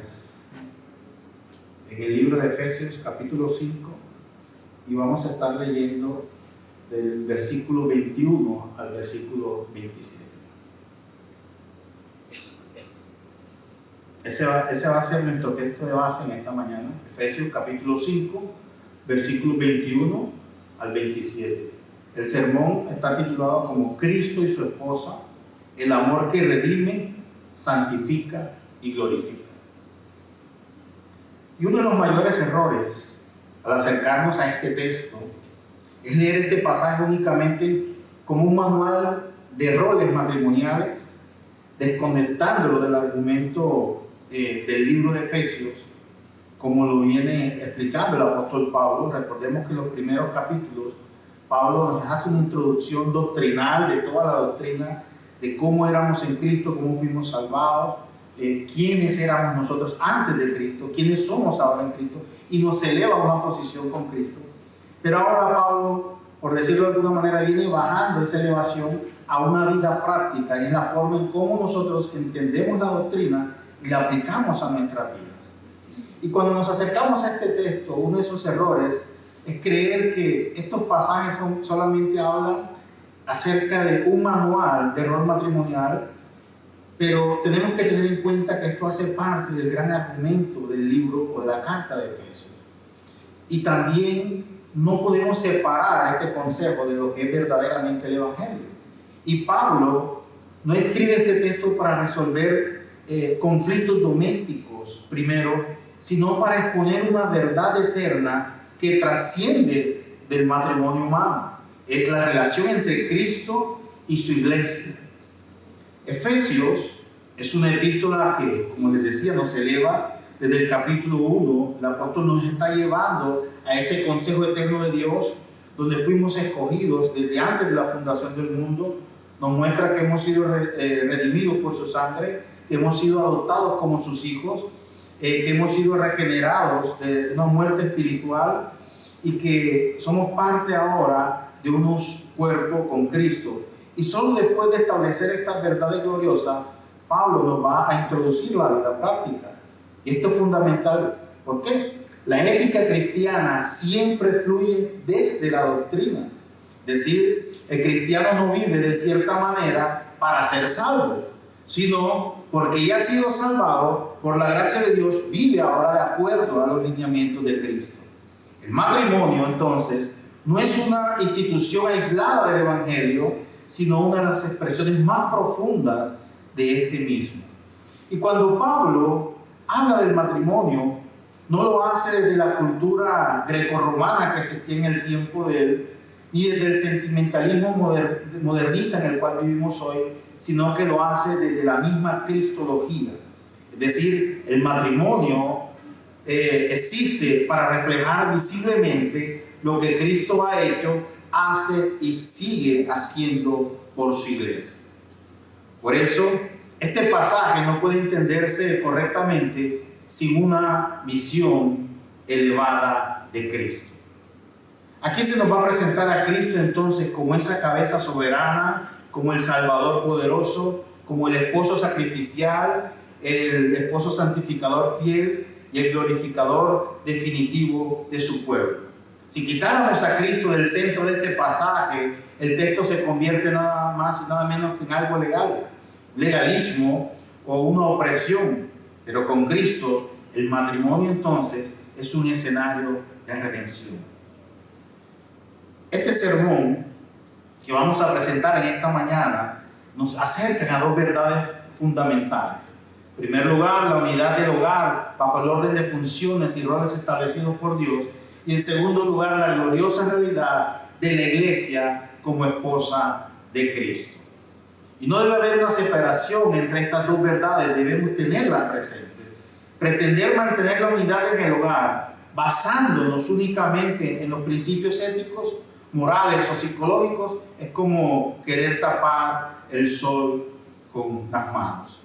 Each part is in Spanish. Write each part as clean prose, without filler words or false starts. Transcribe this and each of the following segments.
Biblias en el libro de Efesios capítulo 5 y vamos a estar leyendo del versículo 21 al versículo 27. Ese va a ser nuestro texto de base en esta mañana. Efesios capítulo 5, versículo 21 al 27. El sermón está titulado como Cristo y su esposa, el amor que redime, santifica y glorifica. Y uno de los mayores errores al acercarnos a este texto es leer este pasaje únicamente como un manual de roles matrimoniales, desconectándolo del argumento del libro de Efesios, como lo viene explicando el apóstol Pablo. Recordemos que en los primeros capítulos Pablo nos hace una introducción doctrinal de toda la doctrina de cómo éramos en Cristo, cómo fuimos salvados, quiénes éramos nosotros antes de Cristo, quiénes somos ahora en Cristo, y nos eleva a una posición con Cristo. Pero ahora Pablo, por decirlo de alguna manera, viene bajando esa elevación a una vida práctica, y es la forma en cómo nosotros entendemos la doctrina y la aplicamos a nuestras vidas. Y cuando nos acercamos a este texto, uno de esos errores es creer que estos pasajes solamente hablan acerca de un manual de rol matrimonial, pero tenemos que tener en cuenta que esto hace parte del gran argumento del libro o de la carta de Efesios. Y también no podemos separar este consejo de lo que es verdaderamente el Evangelio. Y Pablo no escribe este texto para resolver conflictos domésticos primero, sino para exponer una verdad eterna que trasciende del matrimonio humano. Es la relación entre Cristo y su iglesia. Efesios es una epístola que, como les decía, nos eleva desde el capítulo 1. El apóstol nos está llevando a ese consejo eterno de Dios, donde fuimos escogidos desde antes de la fundación del mundo. Nos muestra que hemos sido redimidos por su sangre, que hemos sido adoptados como sus hijos, que hemos sido regenerados de una muerte espiritual y que somos parte ahora de unos cuerpos con Cristo. Y solo después de establecer estas verdades gloriosas, Pablo nos va a introducir la vida práctica. Y esto es fundamental. ¿Por qué? La ética cristiana siempre fluye desde la doctrina. Es decir, el cristiano no vive de cierta manera para ser salvo, sino porque ya ha sido salvado por la gracia de Dios, vive ahora de acuerdo a los lineamientos de Cristo. El matrimonio, entonces, no es una institución aislada del Evangelio, sino una de las expresiones más profundas de este mismo. Y cuando Pablo habla del matrimonio, no lo hace desde la cultura grecorromana que existía en el tiempo de él, ni desde el sentimentalismo modernista en el cual vivimos hoy, sino que lo hace desde la misma cristología. Es decir, el matrimonio existe para reflejar visiblemente lo que Cristo ha hecho, hace y sigue haciendo por su iglesia. Por eso, este pasaje no puede entenderse correctamente sin una visión elevada de Cristo. Aquí se nos va a presentar a Cristo entonces como esa cabeza soberana, como el Salvador poderoso, como el esposo sacrificial, el esposo santificador fiel y el glorificador definitivo de su pueblo. Si quitáramos a Cristo del centro de este pasaje, el texto se convierte nada más y nada menos que en algo legal, legalismo o una opresión. Pero con Cristo, el matrimonio entonces es un escenario de redención. Este sermón que vamos a presentar en esta mañana nos acerca a dos verdades fundamentales. En primer lugar, la unidad del hogar bajo el orden de funciones y roles establecidos por Dios. Y en segundo lugar, la gloriosa realidad de la iglesia como esposa de Cristo. Y no debe haber una separación entre estas dos verdades, debemos tenerlas presentes. Pretender mantener la unidad en el hogar basándonos únicamente en los principios éticos, morales o psicológicos es como querer tapar el sol con las manos.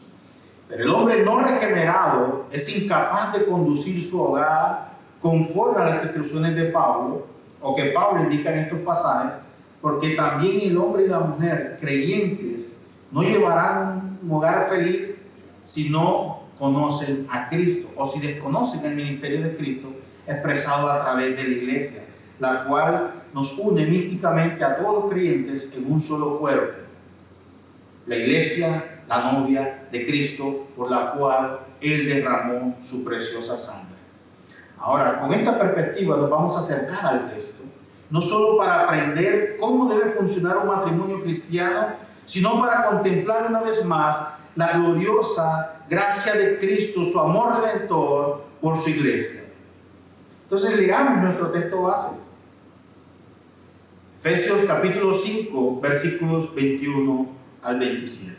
Pero el hombre no regenerado es incapaz de conducir su hogar conforme a las instrucciones de Pablo, o que Pablo indica en estos pasajes, porque también el hombre y la mujer creyentes no llevarán un hogar feliz si no conocen a Cristo, o si desconocen el ministerio de Cristo expresado a través de la iglesia, la cual nos une místicamente a todos los creyentes en un solo cuerpo. La iglesia, la novia de Cristo, por la cual Él derramó su preciosa sangre. Ahora, con esta perspectiva nos vamos a acercar al texto, no solo para aprender cómo debe funcionar un matrimonio cristiano, sino para contemplar una vez más la gloriosa gracia de Cristo, su amor redentor por su iglesia. Entonces leamos nuestro texto base. Efesios capítulo 5, versículos 21 al 27.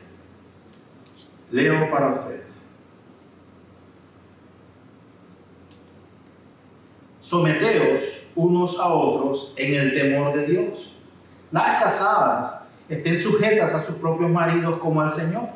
Leo para ustedes. Someteos unos a otros en el temor de Dios. Las casadas estén sujetas a sus propios maridos como al Señor,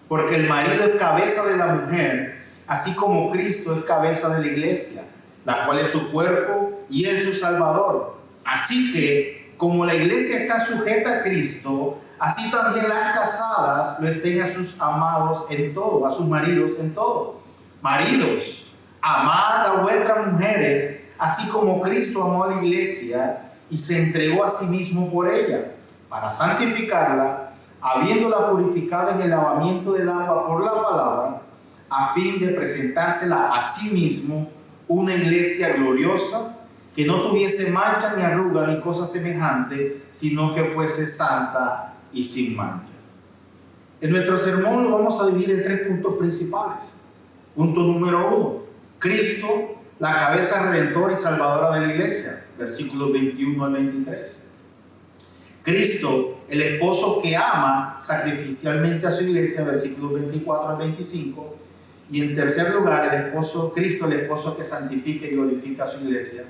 porque el marido es cabeza de la mujer, así como Cristo es cabeza de la iglesia, la cual es su cuerpo y Él su Salvador. Así que, como la iglesia está sujeta a Cristo, así también las casadas lo estén a sus amados en todo, a sus maridos en todo. Maridos, amad a vuestras mujeres, así como Cristo amó a la iglesia y se entregó a sí mismo por ella, para santificarla, habiéndola purificado en el lavamiento del agua por la palabra, a fin de presentársela a sí mismo una iglesia gloriosa, que no tuviese mancha ni arruga ni cosa semejante, sino que fuese santa y sin mancha. En nuestro sermón lo vamos a dividir en 3 puntos principales. Punto número 1, Cristo, la cabeza redentora y salvadora de la iglesia, versículos 21 al 23. Cristo, el esposo que ama sacrificialmente a su iglesia, versículos 24 al 25. Y en tercer lugar, Cristo, el esposo que santifica y glorifica a su iglesia,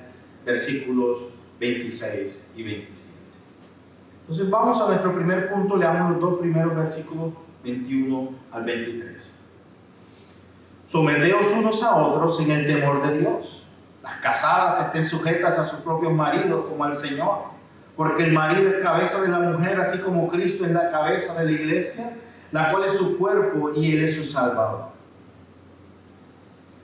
versículos 26 y 27. Entonces vamos a nuestro primer punto, leamos los 2 primeros versículos, 21 al 23. Someteos unos a otros en el temor de Dios. Las casadas estén sujetas a sus propios maridos como al Señor, porque el marido es cabeza de la mujer, así como Cristo es la cabeza de la iglesia, la cual es su cuerpo y Él es su Salvador.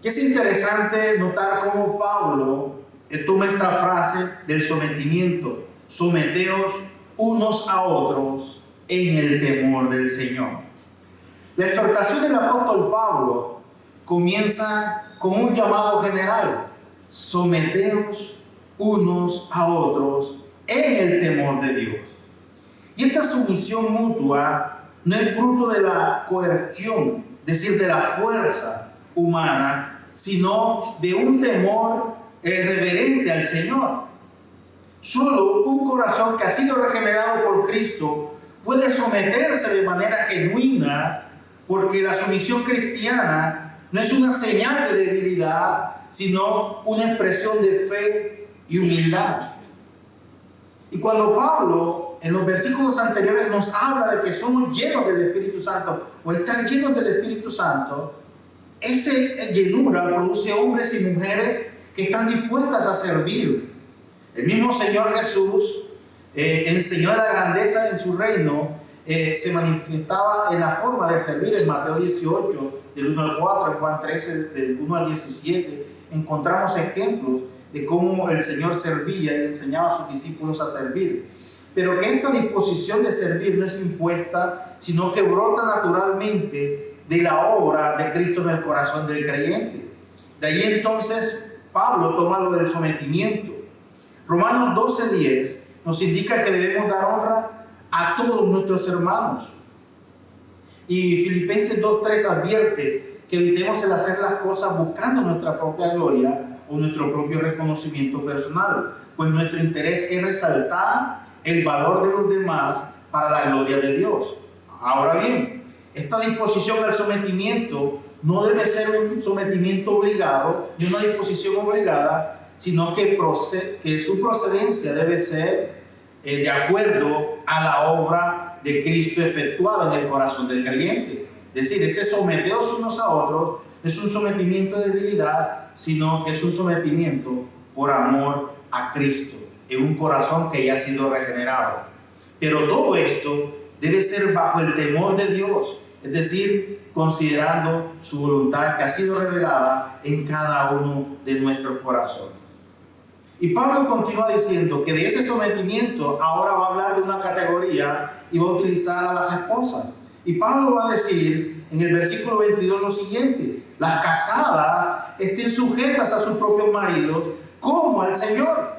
Y es interesante notar cómo Pablo toma esta frase del sometimiento: someteos unos a otros en el temor del Señor. La exhortación del apóstol Pablo comienza con un llamado general: someteos unos a otros en el temor de Dios. Y esta sumisión mutua no es fruto de la coerción, es decir, de la fuerza humana, sino de un temor reverente al Señor. Solo un corazón que ha sido regenerado por Cristo puede someterse de manera genuina, porque la sumisión cristiana no es una señal de debilidad, sino una expresión de fe y humildad. Y cuando Pablo en los versículos anteriores nos habla de que somos llenos del Espíritu Santo o están llenos del Espíritu Santo, esa llenura produce hombres y mujeres que están dispuestas a servir. El mismo Señor Jesús enseñó la grandeza en su reino, se manifestaba en la forma de servir. En Mateo 18, del 1 al 4, en Juan 13, del 1 al 17, encontramos ejemplos de cómo el Señor servía y enseñaba a sus discípulos a servir. Pero que esta disposición de servir no es impuesta, sino que brota naturalmente de la obra de Cristo en el corazón del creyente. De ahí entonces Pablo toma lo del sometimiento. Romanos 12:10 nos indica que debemos dar honra a todos nuestros hermanos. Y Filipenses 2:3 advierte que evitemos el hacer las cosas buscando nuestra propia gloria o nuestro propio reconocimiento personal, pues nuestro interés es resaltar el valor de los demás para la gloria de Dios. Ahora bien, esta disposición al sometimiento no debe ser un sometimiento obligado ni una disposición obligada, sino que su procedencia debe ser de acuerdo a la obra de Cristo efectuada en el corazón del creyente. Es decir, ese someteos unos a otros no es un sometimiento de debilidad, sino que es un sometimiento por amor a Cristo, en un corazón que ya ha sido regenerado. Pero todo esto debe ser bajo el temor de Dios es decir, considerando su voluntad que ha sido revelada en cada uno de nuestros corazones. Y Pablo continúa diciendo que de ese sometimiento ahora va a hablar de una categoría y va a utilizar a las esposas. Y Pablo va a decir en el versículo 22 lo siguiente: las casadas estén sujetas a sus propios maridos como al Señor.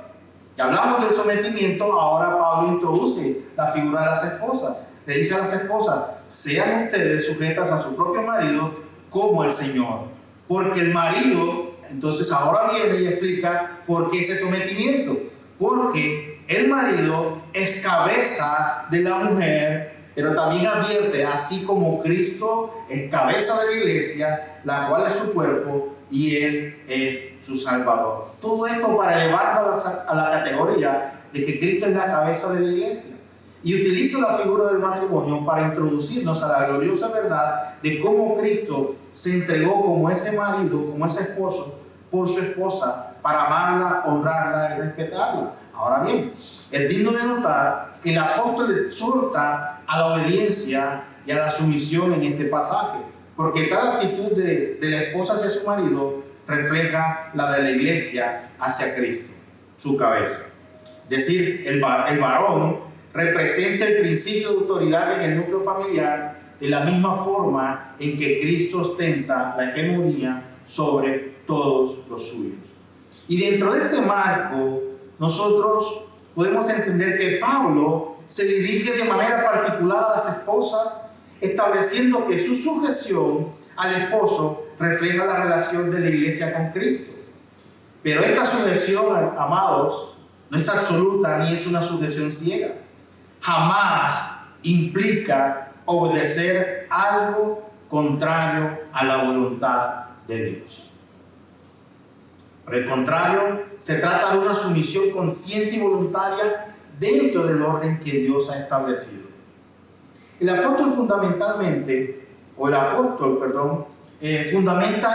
Y hablamos del sometimiento, ahora Pablo introduce la figura de las esposas. Le dice a las esposas: sean ustedes sujetas a su propio marido como el Señor. Porque el marido, entonces ahora viene y explica por qué ese sometimiento. Porque el marido es cabeza de la mujer, pero también advierte, así como Cristo es cabeza de la iglesia, la cual es su cuerpo, y Él es su Salvador. Todo esto para elevarnos a la categoría de que Cristo es la cabeza de la iglesia. Y utiliza la figura del matrimonio para introducirnos a la gloriosa verdad de cómo Cristo se entregó como ese marido, como ese esposo, por su esposa, para amarla, honrarla y respetarla. Ahora bien, es digno de notar que el apóstol exhorta a la obediencia y a la sumisión en este pasaje, porque tal actitud de la esposa hacia su marido refleja la de la iglesia hacia Cristo, su cabeza. Es decir, el varón representa el principio de autoridad en el núcleo familiar de la misma forma en que Cristo ostenta la hegemonía sobre todos los suyos. Y dentro de este marco, nosotros podemos entender que Pablo se dirige de manera particular a las esposas, estableciendo que su sujeción al esposo refleja la relación de la iglesia con Cristo. Pero esta sujeción, amados, no es absoluta ni es una sujeción ciega. Jamás implica obedecer algo contrario a la voluntad de Dios. Por el contrario, se trata de una sumisión consciente y voluntaria dentro del orden que Dios ha establecido. El apóstol fundamenta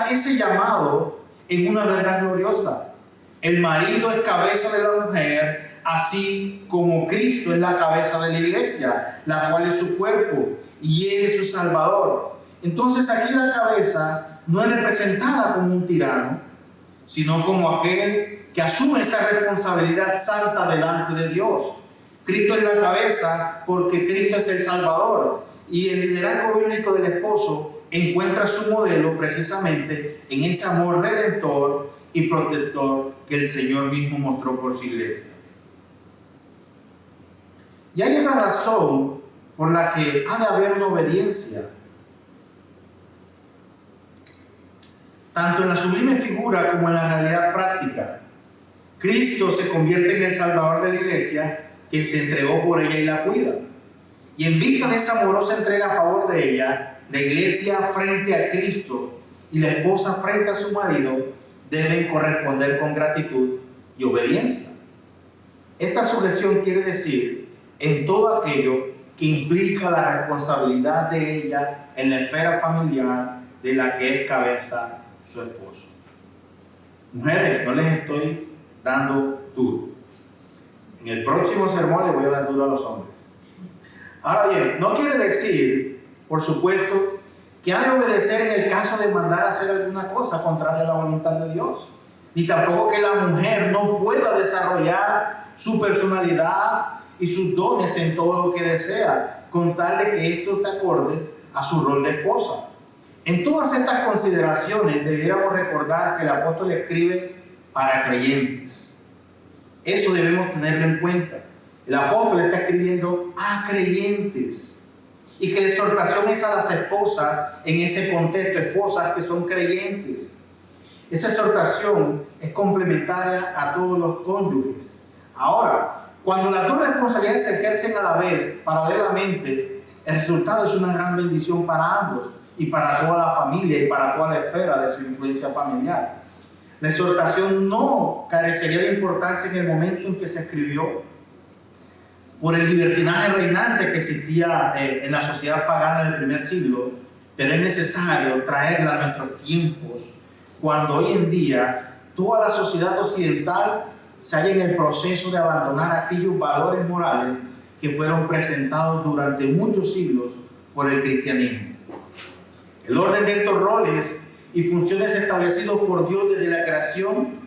ese llamado en una verdad gloriosa. El marido es cabeza de la mujer, así como Cristo es la cabeza de la iglesia, la cual es su cuerpo, y Él es su Salvador. Entonces aquí la cabeza no es representada como un tirano, sino como aquel que asume esa responsabilidad santa delante de Dios. Cristo es la cabeza porque Cristo es el Salvador, y el liderazgo bíblico del esposo encuentra su modelo precisamente en ese amor redentor y protector que el Señor mismo mostró por su iglesia. Y hay otra razón por la que ha de haber una obediencia, tanto en la sublime figura como en la realidad práctica. Cristo se convierte en el Salvador de la iglesia, que se entregó por ella y la cuida. Y en vista de esa amorosa entrega a favor de ella, la iglesia frente a Cristo y la esposa frente a su marido deben corresponder con gratitud y obediencia. Esta sujeción quiere decir en todo aquello que implica la responsabilidad de ella en la esfera familiar de la que es cabeza su esposo. Mujeres, no les estoy dando duro. En el próximo sermón les voy a dar duro a los hombres. Ahora bien, no quiere decir, por supuesto, que ha de obedecer en el caso de mandar a hacer alguna cosa contraria a la voluntad de Dios. Ni tampoco que la mujer no pueda desarrollar su personalidad y sus dones en todo lo que desea, con tal de que esto esté acorde a su rol de esposa. En todas estas consideraciones debiéramos recordar que el apóstol escribe para creyentes. Eso debemos tenerlo en cuenta. El apóstol está escribiendo a creyentes. Y que la exhortación es a las esposas en ese contexto, esposas que son creyentes. Esa exhortación es complementaria a todos los cónyuges. Ahora, cuando las dos responsabilidades se ejercen a la vez, paralelamente, el resultado es una gran bendición para ambos y para toda la familia y para toda la esfera de su influencia familiar. La exhortación no carecería de importancia en el momento en que se escribió por el libertinaje reinante que existía en la sociedad pagana del primer siglo, pero es necesario traerla a nuestros tiempos, cuando hoy en día toda la sociedad occidental se halla en el proceso de abandonar aquellos valores morales que fueron presentados durante muchos siglos por el cristianismo. El orden de estos roles y funciones establecidos por Dios desde la creación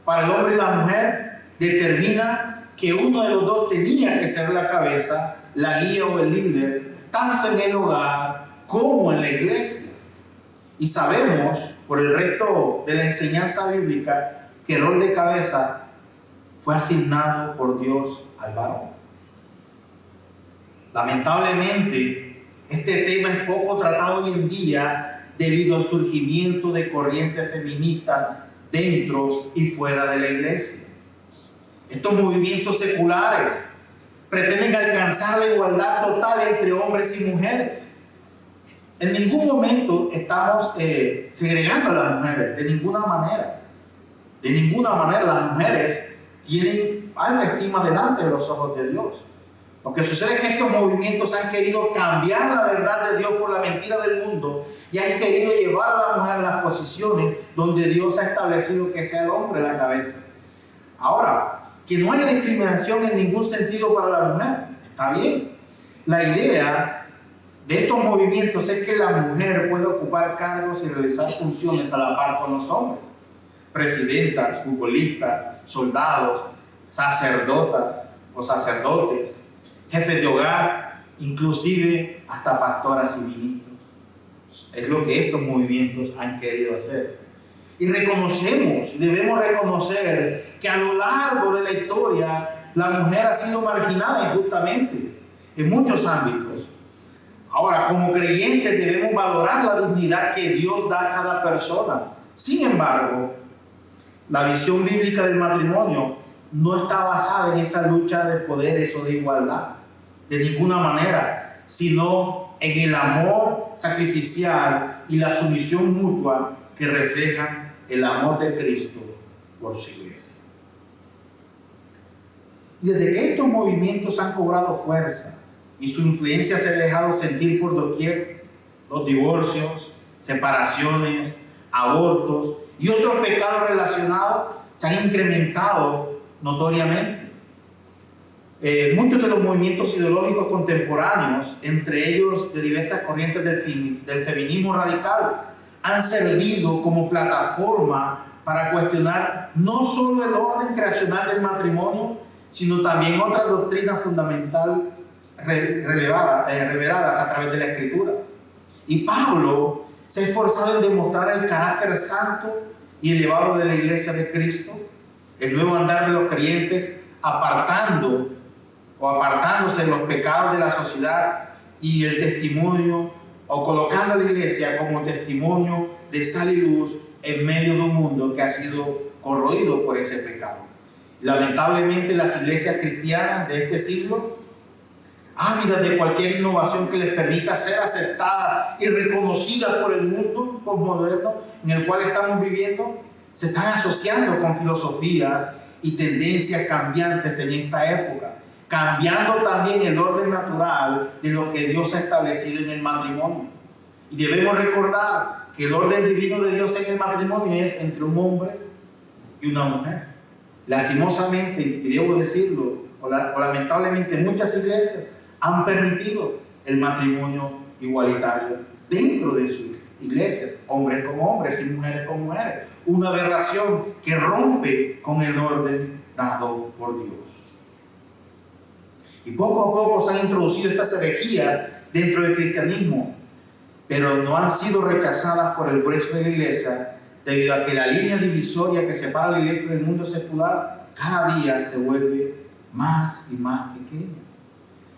para el hombre y la mujer determina que uno de los dos tenía que ser la cabeza, la guía o el líder, tanto en el hogar como en la iglesia. Y sabemos por el resto de la enseñanza bíblica que el rol de cabeza fue asignado por Dios al varón. Lamentablemente, este tema es poco tratado hoy en día debido al surgimiento de corrientes feministas dentro y fuera de la iglesia. Estos movimientos seculares pretenden alcanzar la igualdad total entre hombres y mujeres. En ningún momento estamos segregando a las mujeres, de ninguna manera. De ninguna manera las mujeres tienen alta estima delante de los ojos de Dios. Lo que sucede es que estos movimientos han querido cambiar la verdad de Dios por la mentira del mundo y han querido llevar a la mujer a las posiciones donde Dios ha establecido que sea el hombre la cabeza. Ahora, que no haya discriminación en ningún sentido para la mujer, está bien. La idea de estos movimientos es que la mujer puede ocupar cargos y realizar funciones a la par con los hombres. Presidentas, futbolistas, soldados, sacerdotas o sacerdotes, jefes de hogar, inclusive hasta pastoras y ministros. Es lo que estos movimientos han querido hacer. Y reconocemos, debemos reconocer que a lo largo de la historia la mujer ha sido marginada injustamente en muchos ámbitos. Ahora, como creyentes debemos valorar la dignidad que Dios da a cada persona. Sin embargo, la visión bíblica del matrimonio no está basada en esa lucha de poderes o de igualdad, de ninguna manera, sino en el amor sacrificial y la sumisión mutua que reflejan el amor de Cristo por su iglesia. Desde que estos movimientos han cobrado fuerza y su influencia se ha dejado sentir por doquier, los divorcios, separaciones, abortos y otros pecados relacionados se han incrementado notoriamente. Muchos de los movimientos ideológicos contemporáneos, entre ellos de diversas corrientes del feminismo radical, han servido como plataforma para cuestionar no solo el orden creacional del matrimonio, sino también otras doctrinas fundamentales reveladas a través de la Escritura. Y Pablo se ha esforzado en demostrar el carácter santo y elevado de la iglesia de Cristo, el nuevo andar de los creyentes, apartándose de los pecados de la sociedad y el testimonio, o colocando a la iglesia como testimonio de sal y luz en medio de un mundo que ha sido corroído por ese pecado. Lamentablemente, las iglesias cristianas de este siglo, ávidas de cualquier innovación que les permita ser aceptadas y reconocidas por el mundo postmoderno en el cual estamos viviendo, se están asociando con filosofías y tendencias cambiantes en esta época, cambiando también el orden natural de lo que Dios ha establecido en el matrimonio. Y debemos recordar que el orden divino de Dios en el matrimonio es entre un hombre y una mujer. Lastimosamente, y debo decirlo, o lamentablemente, muchas iglesias han permitido el matrimonio igualitario dentro de sus iglesias, hombres con hombres y mujeres con mujeres. Una aberración que rompe con el orden dado por Dios. Y poco a poco se han introducido estas herejías dentro del cristianismo, pero no han sido rechazadas por el grueso de la iglesia, debido a que la línea divisoria que separa la iglesia del mundo secular cada día se vuelve más y más pequeña.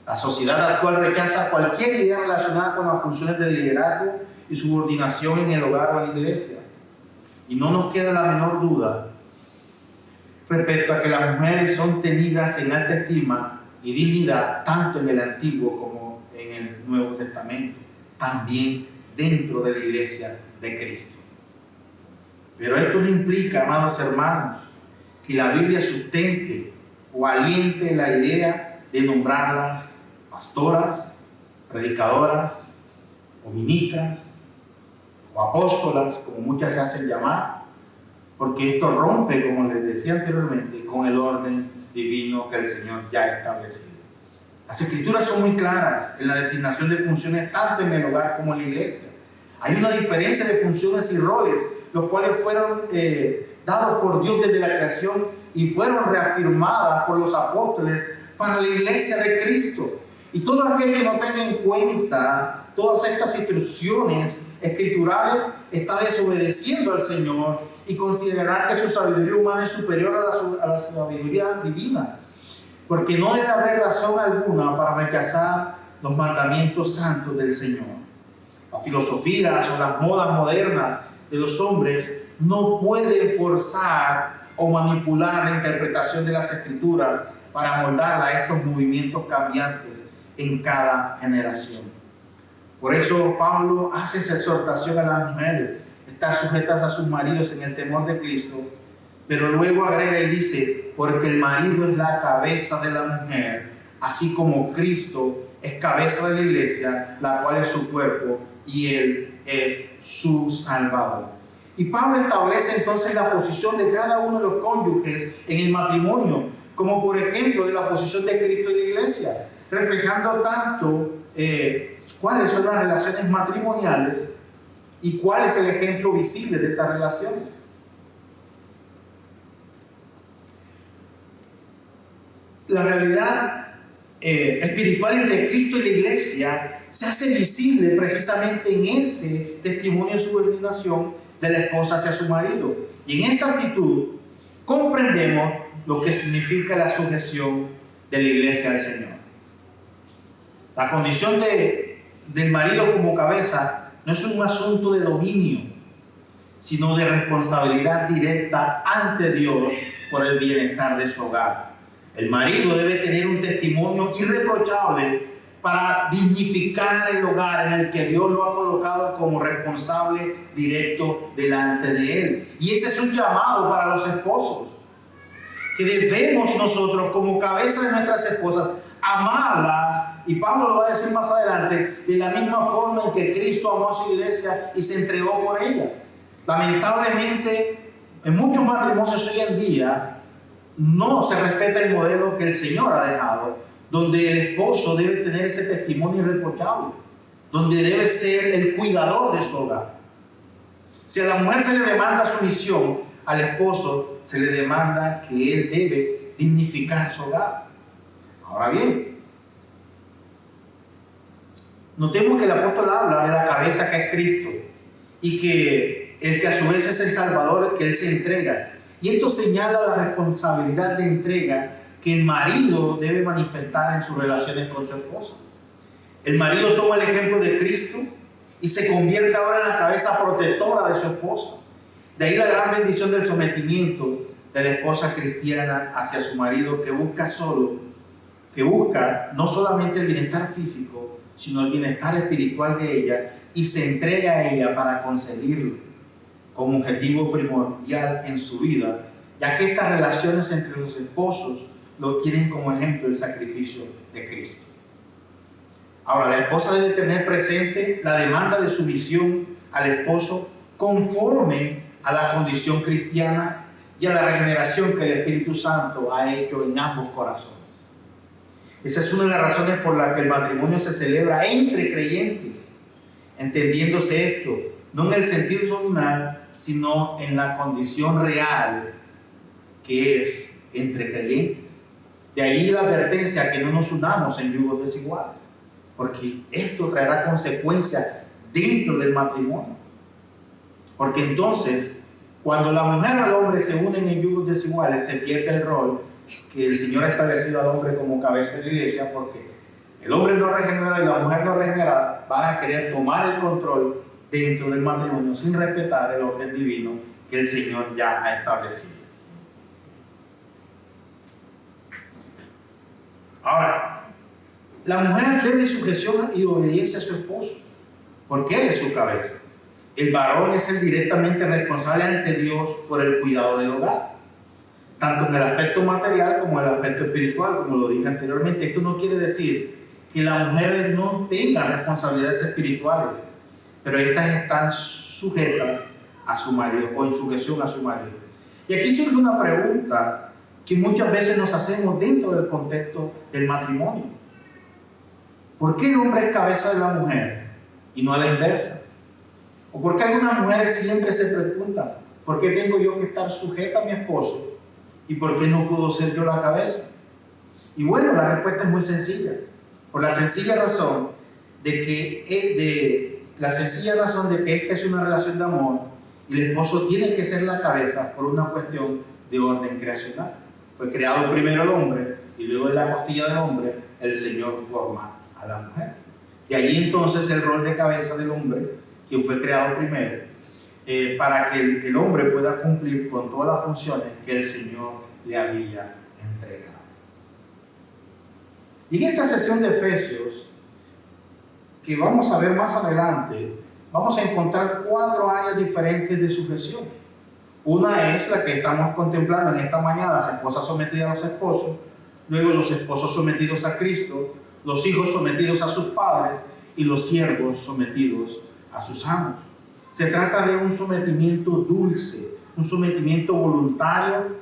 La sociedad actual rechaza cualquier idea relacionada con las funciones de liderazgo y subordinación en el hogar o en la iglesia. Y no nos queda la menor duda respecto a que las mujeres son tenidas en alta estima y dignidad tanto en el Antiguo como en el Nuevo Testamento, también dentro de la iglesia de Cristo. Pero esto no implica, amados hermanos, que la Biblia sustente o aliente la idea de nombrarlas pastoras, predicadoras o ministras o apóstolas, como muchas se hacen llamar, porque esto rompe, como les decía anteriormente, con el orden divino que el Señor ya ha establecido. Las Escrituras son muy claras en la designación de funciones tanto en el hogar como en la iglesia. Hay una diferencia de funciones y roles, los cuales fueron dados por Dios desde la creación y fueron reafirmadas por los apóstoles para la iglesia de Cristo. Y todo aquel que no tenga en cuenta todas estas instrucciones escriturales está desobedeciendo al Señor y considerará que su sabiduría humana es superior a la sabiduría divina, porque no debe haber razón alguna para rechazar los mandamientos santos del Señor. Las filosofías o las modas modernas de los hombres no pueden forzar o manipular la interpretación de las Escrituras para moldarla a estos movimientos cambiantes en cada generación. Por eso Pablo hace esa exhortación a las mujeres, estar sujetas a sus maridos en el temor de Cristo, pero luego agrega y dice, porque el marido es la cabeza de la mujer, así como Cristo es cabeza de la iglesia, la cual es su cuerpo, y Él es su Salvador. Y Pablo establece entonces la posición de cada uno de los cónyuges en el matrimonio, como por ejemplo de la posición de Cristo y la iglesia, reflejando tanto cuáles son las relaciones matrimoniales y cuál es el ejemplo visible de esa relación. La realidad espiritual entre Cristo y la iglesia se hace visible precisamente en ese testimonio de subordinación de la esposa hacia su marido. Y en esa actitud comprendemos lo que significa la sujeción de la iglesia al Señor. La condición del marido como cabeza no es un asunto de dominio, sino de responsabilidad directa ante Dios por el bienestar de su hogar. El marido debe tener un testimonio irreprochable para dignificar el hogar en el que Dios lo ha colocado como responsable directo delante de él. Y ese es un llamado para los esposos, que debemos nosotros como cabeza de nuestras esposas amarlas, y Pablo lo va a decir más adelante, de la misma forma en que Cristo amó a su iglesia y se entregó por ella. Lamentablemente, en muchos matrimonios hoy en día no se respeta el modelo que el Señor ha dejado, donde el esposo debe tener ese testimonio irreprochable, donde debe ser el cuidador de su hogar. Si a la mujer se le demanda sumisión, al esposo se le demanda que él debe dignificar su hogar. Ahora bien, notemos que el apóstol habla de la cabeza que es Cristo y que el que a su vez es el Salvador, que él se entrega. Y esto señala la responsabilidad de entrega que el marido debe manifestar en sus relaciones con su esposa. El marido toma el ejemplo de Cristo y se convierte ahora en la cabeza protectora de su esposa. De ahí la gran bendición del sometimiento de la esposa cristiana hacia su marido, que busca no solamente el bienestar físico, sino el bienestar espiritual de ella, y se entrega a ella para conseguirlo como objetivo primordial en su vida, ya que estas relaciones entre los esposos lo tienen como ejemplo el sacrificio de Cristo. Ahora, la esposa debe tener presente la demanda de sumisión al esposo conforme a la condición cristiana y a la regeneración que el Espíritu Santo ha hecho en ambos corazones. Esa es una de las razones por las que el matrimonio se celebra entre creyentes, entendiéndose esto, no en el sentido nominal, sino en la condición real que es entre creyentes. De ahí la advertencia a que no nos unamos en yugos desiguales, porque esto traerá consecuencias dentro del matrimonio. Porque entonces, cuando la mujer o el hombre se unen en yugos desiguales, se pierde el rol que el Señor ha establecido al hombre como cabeza de la iglesia, porque el hombre no regenerado y la mujer no regenerada van a querer tomar el control dentro del matrimonio sin respetar el orden divino que el Señor ya ha establecido. Ahora, la mujer debe sujeción y obediencia a su esposo, porque él es su cabeza. El varón es el directamente responsable ante Dios por el cuidado del hogar, tanto en el aspecto material como en el aspecto espiritual, como lo dije anteriormente. Esto no quiere decir que las mujeres no tengan responsabilidades espirituales, pero estas están sujetas a su marido o en sujeción a su marido. Y aquí surge una pregunta que muchas veces nos hacemos dentro del contexto del matrimonio. ¿Por qué el hombre es cabeza de la mujer y no a la inversa? ¿O por qué algunas mujeres siempre se preguntan, ¿por qué tengo yo que estar sujeta a mi esposo? ¿Y por qué no puedo ser yo la cabeza? Y bueno, la respuesta es muy sencilla. Por la sencilla razón de que esta es una relación de amor y el esposo tiene que ser la cabeza por una cuestión de orden creacional. Fue creado primero el hombre y luego de la costilla del hombre el Señor forma a la mujer. Y allí entonces el rol de cabeza del hombre, quien fue creado primero, para que el hombre pueda cumplir con todas las funciones que el Señor le había entregado. Y en esta sesión de Efesios, que vamos a ver más adelante, vamos a encontrar 4 áreas diferentes de sujeción. Una es la que estamos contemplando en esta mañana, las esposas sometidas a los esposos, luego los esposos sometidos a Cristo, los hijos sometidos a sus padres y los siervos sometidos a sus amos. Se trata de un sometimiento dulce, un sometimiento voluntario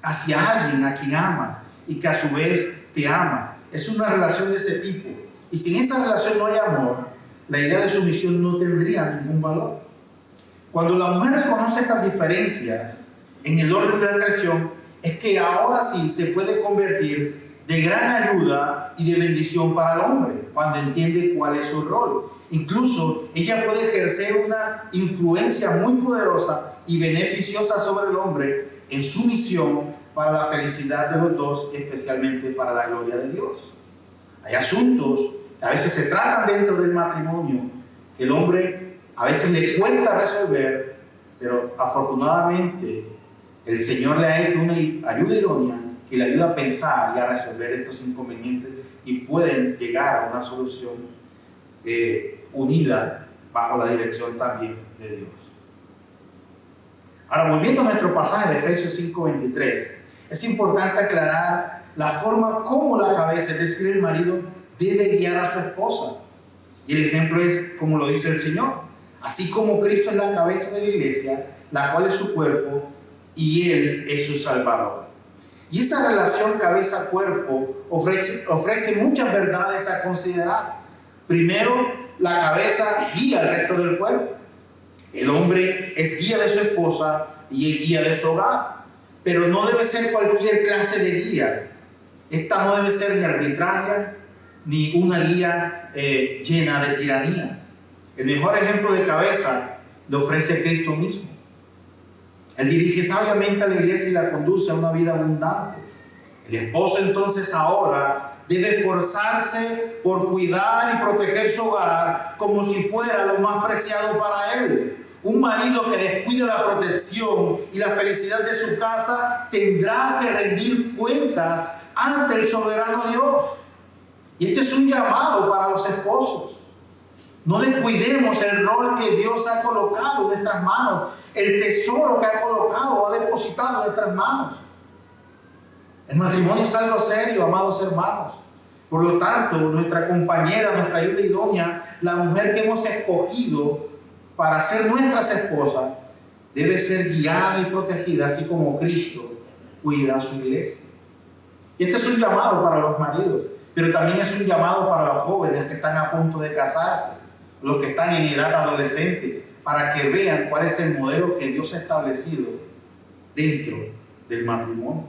hacia alguien a quien amas y que a su vez te ama. Es una relación de ese tipo. Y si en esa relación no hay amor, la idea de sumisión no tendría ningún valor. Cuando la mujer reconoce estas diferencias en el orden de la creación, es que ahora sí se puede convertir de gran ayuda y de bendición para el hombre, cuando entiende cuál es su rol. Incluso ella puede ejercer una influencia muy poderosa y beneficiosa sobre el hombre en su misión para la felicidad de los dos, especialmente para la gloria de Dios. Hay asuntos que a veces se tratan dentro del matrimonio que el hombre a veces le cuesta resolver, pero afortunadamente el Señor le ha hecho una ayuda idónea que le ayuda a pensar y a resolver estos inconvenientes y pueden llegar a una solución unida bajo la dirección también de Dios. Ahora, volviendo a nuestro pasaje de Efesios 5:23, es importante aclarar la forma como la cabeza, es decir, el marido, debe guiar a su esposa. Y el ejemplo es como lo dice el Señor. Así como Cristo es la cabeza de la iglesia, la cual es su cuerpo, y Él es su Salvador. Y esa relación cabeza-cuerpo ofrece muchas verdades a considerar. Primero, la cabeza guía al resto del cuerpo. El hombre es guía de su esposa y es guía de su hogar. Pero no debe ser cualquier clase de guía. Esta no debe ser ni arbitraria, ni una guía llena de tiranía. El mejor ejemplo de cabeza lo ofrece Cristo mismo. Él dirige sabiamente a la iglesia y la conduce a una vida abundante. El esposo entonces ahora debe esforzarse por cuidar y proteger su hogar como si fuera lo más preciado para él. Un marido que descuide la protección y la felicidad de su casa tendrá que rendir cuentas ante el soberano Dios. Y este es un llamado para los esposos. No descuidemos el rol que Dios ha colocado en nuestras manos, el tesoro que ha colocado, ha depositado en nuestras manos. El matrimonio es algo serio, amados hermanos. Por lo tanto, nuestra compañera, nuestra ayuda idónea, la mujer que hemos escogido para ser nuestras esposas, debe ser guiada y protegida, así como Cristo cuida a su iglesia. Y este es un llamado para los maridos, pero también es un llamado para los jóvenes que están a punto de casarse, los que están en edad adolescente, para que vean cuál es el modelo que Dios ha establecido dentro del matrimonio.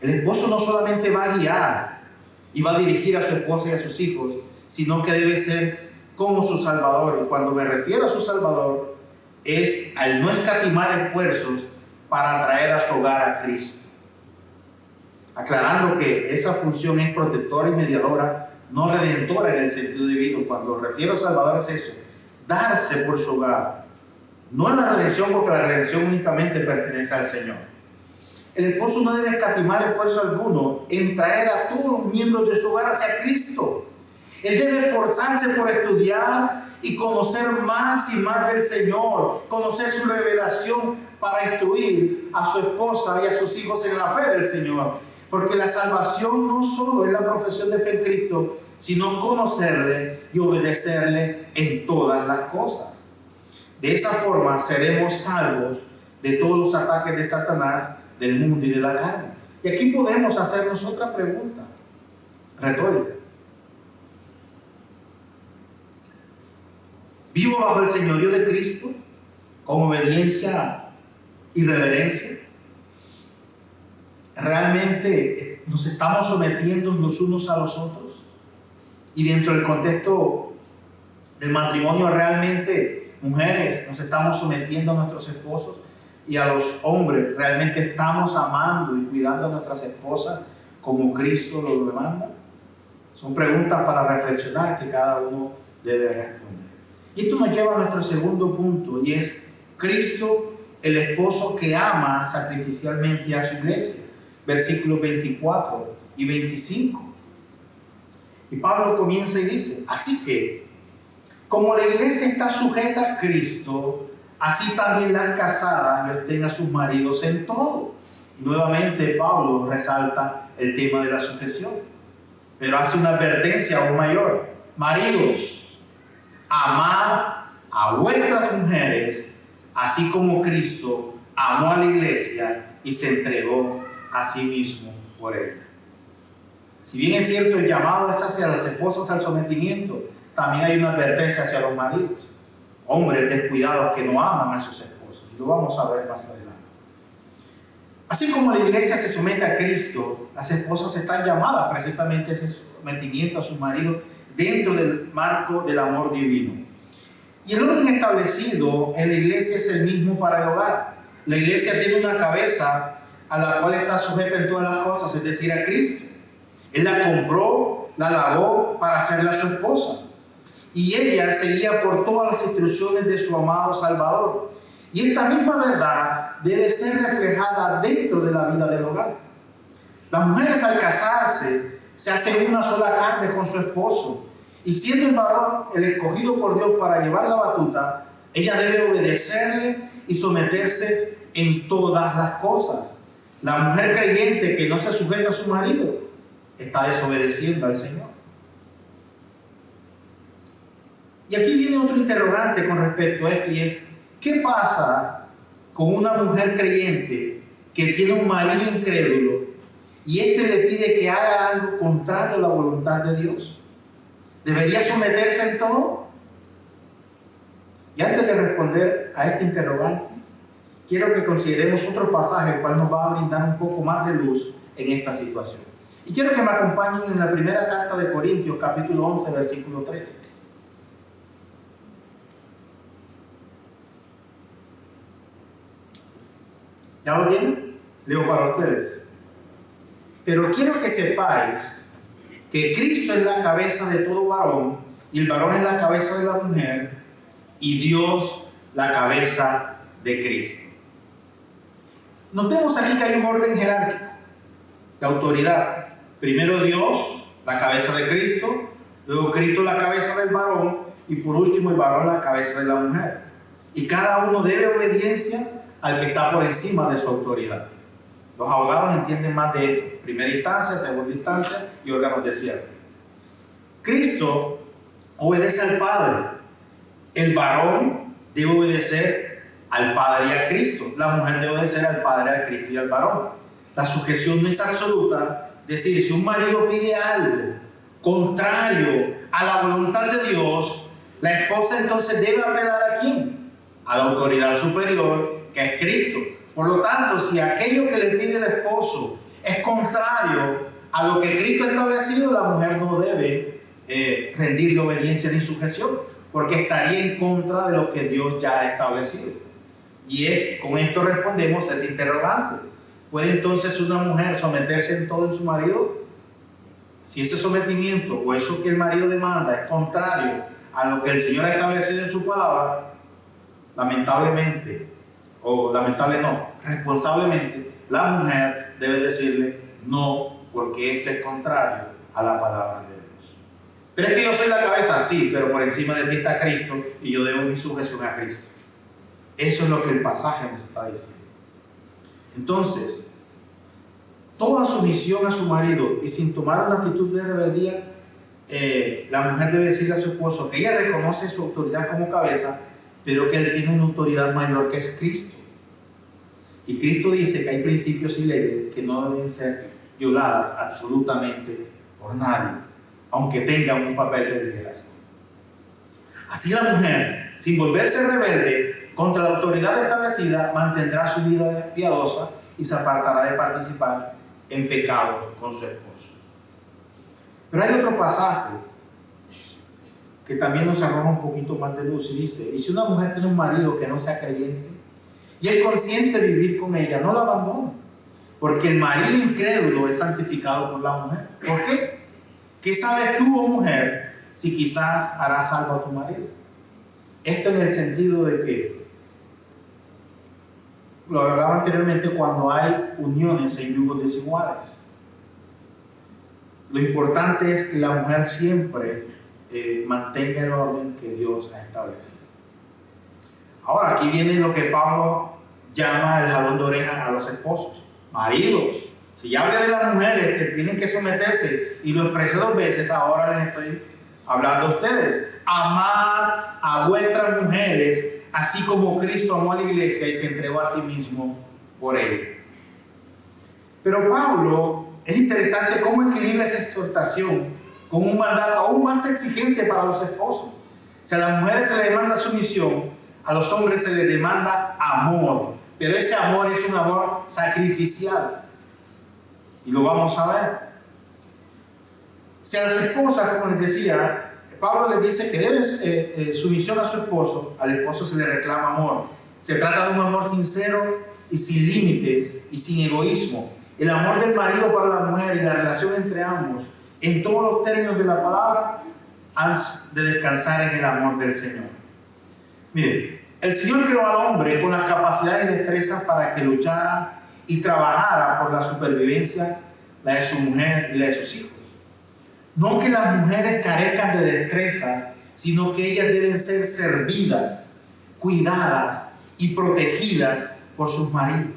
El esposo no solamente va a guiar y va a dirigir a su esposa y a sus hijos, sino que debe ser como su Salvador. Y cuando me refiero a su Salvador, es al no escatimar esfuerzos para traer a su hogar a Cristo. Aclarando que esa función es protectora y mediadora, no redentora en el sentido divino. Cuando refiero a Salvador es eso, darse por su hogar. No en la redención, porque la redención únicamente pertenece al Señor. El esposo no debe escatimar esfuerzo alguno en traer a todos los miembros de su hogar hacia Cristo. Él debe esforzarse por estudiar y conocer más y más del Señor, conocer su revelación para instruir a su esposa y a sus hijos en la fe del Señor. Porque la salvación no solo es la profesión de fe en Cristo, sino conocerle y obedecerle en todas las cosas. De esa forma seremos salvos de todos los ataques de Satanás, del mundo y de la carne. Y aquí podemos hacernos otra pregunta retórica. Vivo bajo el señorío de Cristo, con obediencia y reverencia. Realmente nos estamos sometiendo los unos a los otros. Y dentro del contexto del matrimonio, realmente, mujeres, nos estamos sometiendo a nuestros esposos, y a los hombres, realmente estamos amando y cuidando a nuestras esposas como Cristo lo demanda. Son preguntas para reflexionar que cada uno debe responder. Y esto nos lleva a nuestro segundo punto, y es Cristo, el esposo que ama sacrificialmente a su iglesia. Versículos 24 y 25. Y Pablo comienza y dice: así que, como la iglesia está sujeta a Cristo, así también las casadas lo estén a sus maridos en todo. Y nuevamente Pablo resalta el tema de la sujeción, pero hace una advertencia aún mayor: maridos, amad a vuestras mujeres, así como Cristo amó a la iglesia y se entregó a sí mismo por ella. Si bien es cierto el llamado es hacia las esposas al sometimiento, también hay una advertencia hacia los maridos, hombres descuidados que no aman a sus esposos, y lo vamos a ver más adelante. Así como la iglesia se somete a Cristo, las esposas están llamadas precisamente a ese sometimiento a sus maridos dentro del marco del amor divino. Y el orden establecido en la iglesia es el mismo para el hogar. La iglesia tiene una cabeza a la cual está sujeta en todas las cosas, es decir, a Cristo. Él la compró, la lavó para hacerla su esposa. Y ella seguía por todas las instrucciones de su amado Salvador. Y esta misma verdad debe ser reflejada dentro de la vida del hogar. Las mujeres, al casarse, se hacen una sola carne con su esposo. Y siendo el varón el escogido por Dios para llevar la batuta, ella debe obedecerle y someterse en todas las cosas. La mujer creyente que no se sujeta a su marido está desobedeciendo al Señor. Y aquí viene otro interrogante con respecto a esto, y es: ¿qué pasa con una mujer creyente que tiene un marido incrédulo y éste le pide que haga algo contrario a la voluntad de Dios? ¿Debería someterse en todo? Y antes de responder a este interrogante, quiero que consideremos otro pasaje el cual nos va a brindar un poco más de luz en esta situación. Y quiero que me acompañen en la primera carta de Corintios, capítulo 11, versículo 3. ¿Ya lo tienen? Leo para ustedes. Pero quiero que sepáis que Cristo es la cabeza de todo varón, y el varón es la cabeza de la mujer, y Dios la cabeza de Cristo. Notemos aquí que hay un orden jerárquico de autoridad. Primero Dios, la cabeza de Cristo, luego Cristo la cabeza del varón, y por último el varón la cabeza de la mujer. Y cada uno debe obediencia al que está por encima de su autoridad. Los abogados entienden más de esto: primera instancia, segunda instancia y órganos de cierre. Cristo obedece al Padre. El varón debe obedecer al Padre y a Cristo. La mujer debe obedecer al Padre, al Cristo y al varón. La sujeción no es absoluta. Es decir, si un marido pide algo contrario a la voluntad de Dios, la esposa entonces debe apelar ¿a quién? A la autoridad superior, que es Cristo. Por lo tanto, si aquello que le pide el esposo es contrario a lo que Cristo ha establecido, la mujer no debe rendirle obediencia ni sujeción, porque estaría en contra de lo que Dios ya ha establecido. Y con esto respondemos a ese interrogante: ¿puede entonces una mujer someterse en todo en su marido? Si ese sometimiento o eso que el marido demanda es contrario a lo que el Señor ha establecido en su palabra, lamentablemente, o lamentable no, responsablemente, la mujer debe decirle no, porque esto es contrario a la palabra de Dios. Pero es que yo soy la cabeza, sí, pero por encima de ti está Cristo y yo debo mi sujeción a Cristo. Eso es lo que el pasaje nos está diciendo. Entonces, toda sumisión a su marido y sin tomar una actitud de rebeldía, la mujer debe decirle a su esposo que ella reconoce su autoridad como cabeza, pero que él tiene una autoridad mayor, que es Cristo. Y Cristo dice que hay principios y leyes que no deben ser violadas absolutamente por nadie, aunque tengan un papel de liderazgo. Así la mujer sin volverse rebelde contra la autoridad establecida, mantendrá su vida piadosa y se apartará de participar en pecados con su esposo. Pero hay otro pasaje que también nos arroja un poquito más de luz y dice: y si una mujer tiene un marido que no sea creyente y es consciente de vivir con ella, no la abandona, porque el marido incrédulo es santificado por la mujer. ¿Por qué? ¿Qué sabes tú, oh mujer, si quizás harás algo a tu marido? Esto en el sentido de que, lo hablaba anteriormente, cuando hay uniones en yugos desiguales, lo importante es que la mujer siempre mantenga el orden que Dios ha establecido. Ahora, aquí viene lo que Pablo llama el jalón de oreja a los esposos. Maridos, si ya hablé de las mujeres que tienen que someterse y lo expresé 2 veces, ahora les estoy hablando a ustedes. Amad a vuestras mujeres, así como Cristo amó a la iglesia y se entregó a sí mismo por ella. Pero Pablo, es interesante cómo equilibra esa exhortación con un mandato aún más exigente para los esposos. Si a las mujeres se les demanda sumisión, a los hombres se les demanda amor. Pero ese amor es un amor sacrificial. Y lo vamos a ver. Si a las esposas, como les decía, Pablo les dice que deben sumisión a su esposo, al esposo se le reclama amor. Se trata de un amor sincero y sin límites y sin egoísmo. El amor del marido para la mujer y la relación entre ambos, en todos los términos de la palabra, han de descansar en el amor del Señor. Miren, el Señor creó al hombre con las capacidades y destrezas para que luchara y trabajara por la supervivencia, la de su mujer y la de sus hijos. No que las mujeres carezcan de destrezas, sino que ellas deben ser servidas, cuidadas y protegidas por sus maridos.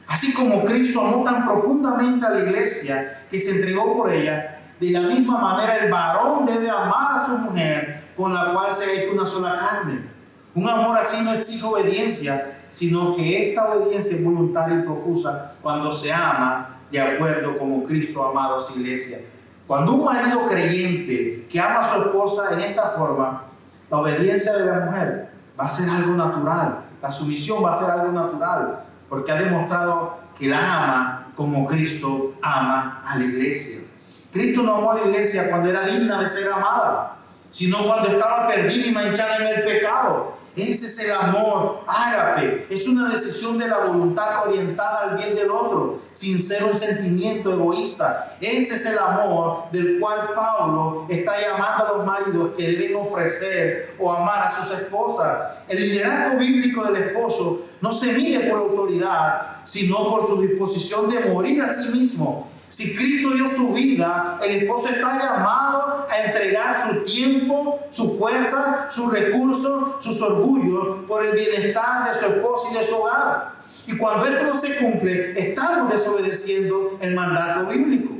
Así como Cristo amó tan profundamente a la iglesia que se entregó por ella, de la misma manera el varón debe amar a su mujer, con la cual se ha hecho una sola carne. Un amor así no exige obediencia, sino que esta obediencia es voluntaria y profusa cuando se ama de acuerdo como Cristo ha amado a su iglesia. Cuando un marido creyente que ama a su esposa en esta forma, la obediencia de la mujer va a ser algo natural, la sumisión va a ser algo natural, porque ha demostrado que la ama como Cristo ama a la iglesia. Cristo no amó a la iglesia cuando era digna de ser amada, sino cuando estaba perdida y manchada en el pecado. Ese es el amor ágape. Es una decisión de la voluntad orientada al bien del otro, sin ser un sentimiento egoísta. Ese es el amor del cual Pablo está llamando a los maridos que deben ofrecer o amar a sus esposas. El liderazgo bíblico del esposo no se mide por la autoridad, sino por su disposición de morir a sí mismo. Si Cristo dio su vida, el esposo está llamado a entregar su tiempo, su fuerza, sus recursos, sus orgullos por el bienestar de su esposa y de su hogar. Y cuando esto no se cumple, estamos desobedeciendo el mandato bíblico.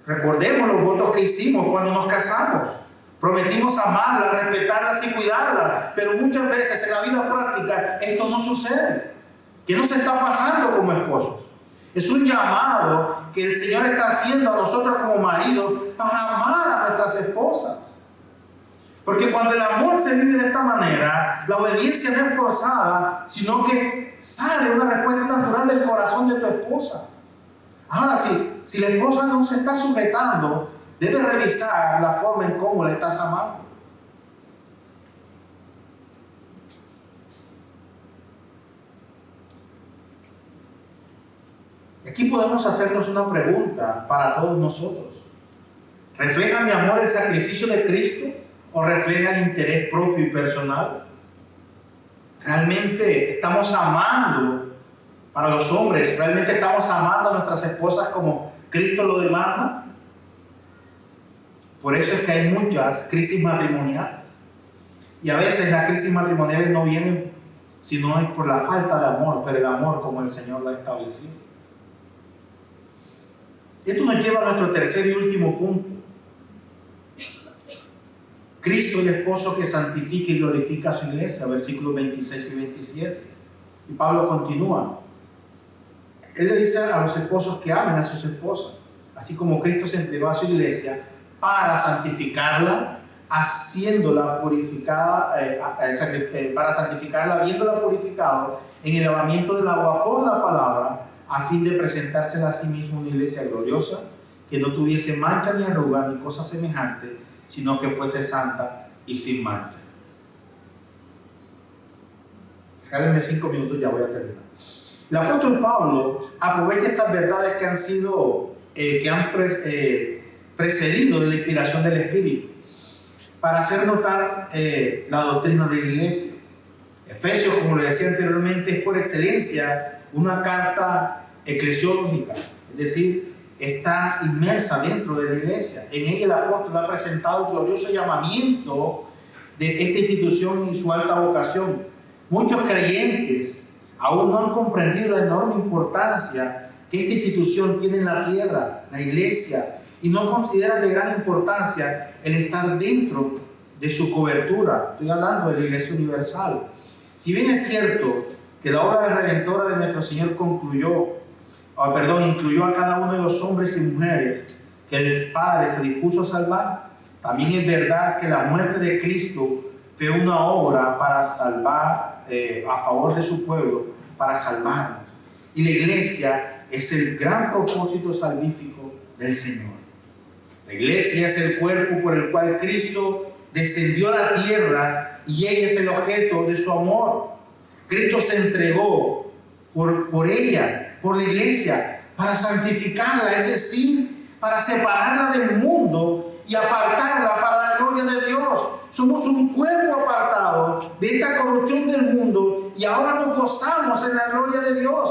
Recordemos los votos que hicimos cuando nos casamos. Prometimos amarla, respetarla y cuidarla, pero muchas veces en la vida práctica esto no sucede. ¿Qué nos está pasando como esposos? Es un llamado que el Señor está haciendo a nosotros como maridos para amar a nuestras esposas. Porque cuando el amor se vive de esta manera, la obediencia no es forzada, sino que sale una respuesta natural del corazón de tu esposa. Ahora, si la esposa no se está sujetando, debes revisar la forma en cómo la estás amando. Aquí podemos hacernos una pregunta para todos nosotros. ¿Refleja mi amor el sacrificio de Cristo o refleja el interés propio y personal? ¿Realmente estamos amando para los hombres? ¿Realmente estamos amando a nuestras esposas como Cristo lo demanda? Por eso es que hay muchas crisis matrimoniales. Y a veces las crisis matrimoniales no vienen sino es por la falta de amor, pero el amor como el Señor lo ha establecido. Esto nos lleva a nuestro tercer y último punto. Cristo, el esposo que santifica y glorifica a su iglesia, versículos 26 y 27. Y Pablo continúa. Él le dice a los esposos que amen a sus esposas, así como Cristo se entregó a su iglesia para santificarla, haciéndola purificada, para santificarla, habiéndola purificado en el lavamiento del agua por la palabra, a fin de presentársela a sí mismo una iglesia gloriosa, que no tuviese mancha ni arruga ni cosa semejante, sino que fuese santa y sin mancha. Regálenme 5 minutos, ya voy a terminar. El apóstol Pablo aprovecha estas verdades que han sido, precedido de la inspiración del Espíritu, para hacer notar la doctrina de la iglesia. Efesios, como le decía anteriormente, es por excelencia una carta eclesiológica, es decir, está inmersa dentro de la iglesia. En ella el apóstol ha presentado el glorioso llamamiento de esta institución y su alta vocación. Muchos creyentes aún no han comprendido la enorme importancia que esta institución tiene en la tierra, la iglesia, y no consideran de gran importancia el estar dentro de su cobertura. Estoy hablando de la Iglesia Universal. Si bien es cierto que la obra redentora de nuestro Señor incluyó a cada uno de los hombres y mujeres que el Padre se dispuso a salvar, también es verdad que la muerte de Cristo fue una obra para salvar, a favor de su pueblo, para salvarnos. Y la iglesia es el gran propósito salvífico del Señor. La iglesia es el cuerpo por el cual Cristo descendió a la tierra y ella es el objeto de su amor. Cristo se entregó por ella, por la iglesia, para santificarla, es decir, para separarla del mundo y apartarla para la gloria de Dios. Somos un cuerpo apartado de esta corrupción del mundo y ahora nos gozamos en la gloria de Dios.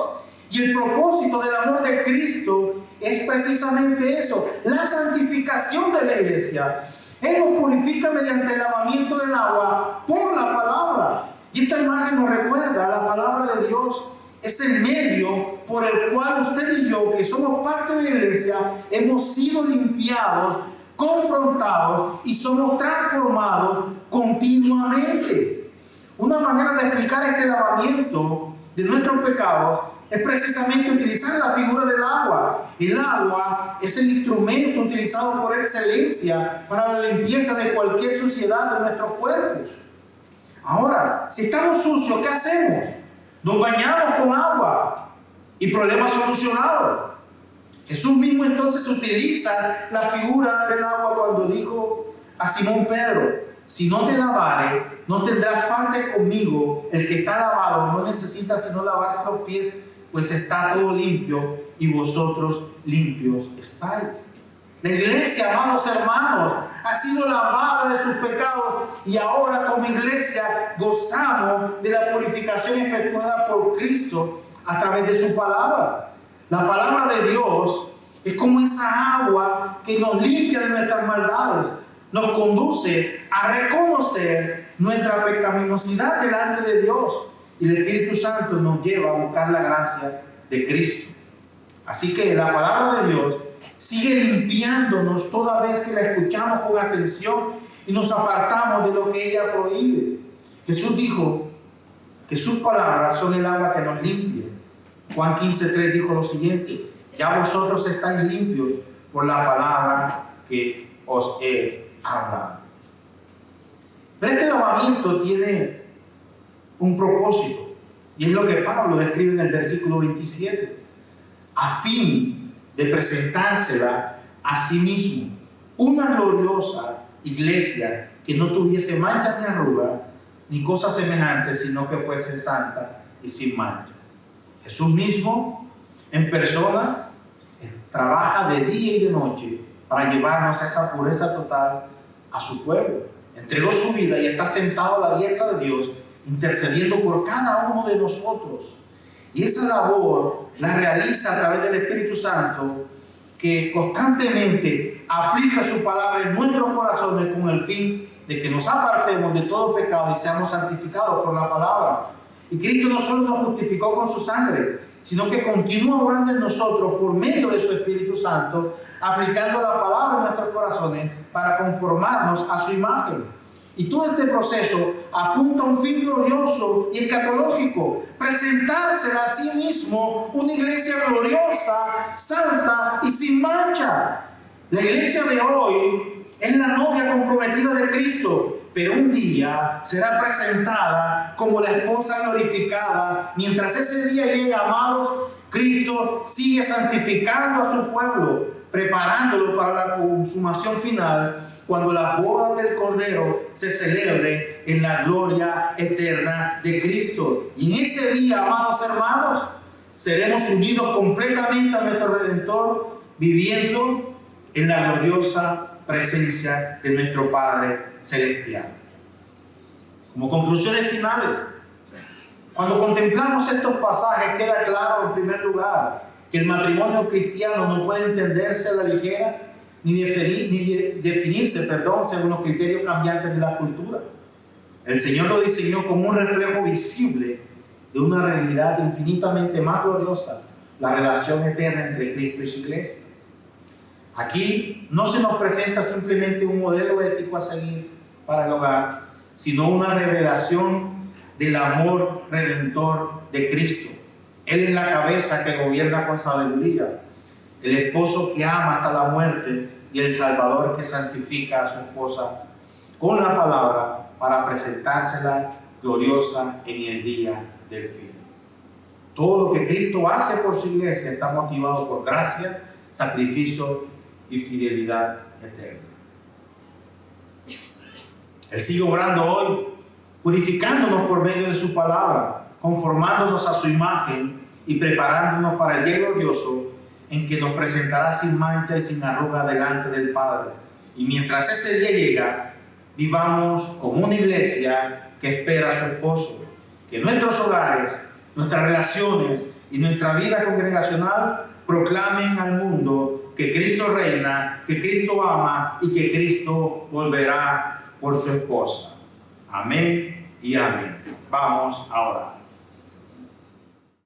Y el propósito del amor de Cristo es precisamente eso, la santificación de la iglesia. Él nos purifica mediante el lavamiento del agua por la palabra. Y esta imagen nos recuerda, la palabra de Dios es el medio por el cual usted y yo, que somos parte de la iglesia, hemos sido limpiados, confrontados y somos transformados continuamente. Una manera de explicar este lavamiento de nuestros pecados es precisamente utilizar la figura del agua. El agua es el instrumento utilizado por excelencia para la limpieza de cualquier suciedad de nuestros cuerpos. Ahora, si estamos sucios, ¿qué hacemos? Nos bañamos con agua y problema solucionado. Jesús mismo entonces utiliza la figura del agua cuando dijo a Simón Pedro: si no te lavare, no tendrás parte conmigo. El que está lavado no necesita sino lavarse los pies, pues está todo limpio y vosotros limpios estáis. La iglesia, amados hermanos, ha sido lavada de sus pecados y ahora como iglesia gozamos de la purificación efectuada por Cristo a través de su palabra. La palabra de Dios es como esa agua que nos limpia de nuestras maldades, nos conduce a reconocer nuestra pecaminosidad delante de Dios, y el Espíritu Santo nos lleva a buscar la gracia de Cristo. Así que la palabra de Dios sigue limpiándonos toda vez que la escuchamos con atención y nos apartamos de lo que ella prohíbe. Jesús dijo que sus palabras son el agua que nos limpia. Juan 15:3 dijo lo siguiente: ya vosotros estáis limpios por la palabra que os he hablado. Pero este lavamiento tiene un propósito, y es lo que Pablo describe en el versículo 27, a fin de presentársela a sí mismo, una gloriosa iglesia que no tuviese mancha ni arruga ni cosas semejantes, sino que fuese santa y sin mancha. Jesús mismo en persona trabaja de día y de noche para llevarnos a esa pureza total a su pueblo. Entregó su vida y está sentado a la diestra de Dios, intercediendo por cada uno de nosotros. Y esa labor la realiza a través del Espíritu Santo, que constantemente aplica su palabra en nuestros corazones con el fin de que nos apartemos de todo pecado y seamos santificados por la palabra. Y Cristo no solo nos justificó con su sangre, sino que continúa obrando en nosotros por medio de su Espíritu Santo, aplicando la palabra en nuestros corazones para conformarnos a su imagen. Y todo este proceso apunta a un fin glorioso y escatológico: presentársela a sí mismo una iglesia gloriosa, santa y sin mancha. La iglesia de hoy Es la novia comprometida de Cristo, pero un día será presentada como la esposa glorificada. Mientras ese día llega, amados, Cristo sigue santificando a su pueblo, preparándolo para la consumación final, cuando la boda del Cordero se celebre en la gloria eterna de Cristo. Y en ese día, amados hermanos, seremos unidos completamente a nuestro Redentor, viviendo en la gloriosa presencia de nuestro Padre Celestial. Como conclusiones finales, cuando contemplamos estos pasajes, queda claro en primer lugar que el matrimonio cristiano no puede entenderse a la ligera ni definirse según los criterios cambiantes de la cultura. El Señor lo diseñó como un reflejo visible de una realidad infinitamente más gloriosa, la relación eterna entre Cristo y su iglesia. Aquí no se nos presenta simplemente un modelo ético a seguir para el hogar, sino una revelación del amor redentor de Cristo. Él es la cabeza que gobierna con sabiduría, el esposo que ama hasta la muerte y el Salvador que santifica a su esposa con la palabra para presentársela gloriosa en el día del fin. Todo lo que Cristo hace por su iglesia está motivado por gracia, sacrificio y fidelidad eterna. Él sigue obrando hoy, purificándonos por medio de su palabra, conformándonos a su imagen y preparándonos para el día glorioso en que nos presentará sin mancha y sin arruga delante del Padre. Y mientras ese día llega, vivamos como una iglesia que espera a su esposo. Que nuestros hogares, nuestras relaciones y nuestra vida congregacional proclamen al mundo que Cristo reina, que Cristo ama y que Cristo volverá por su esposa. Amén y amén. Vamos a orar.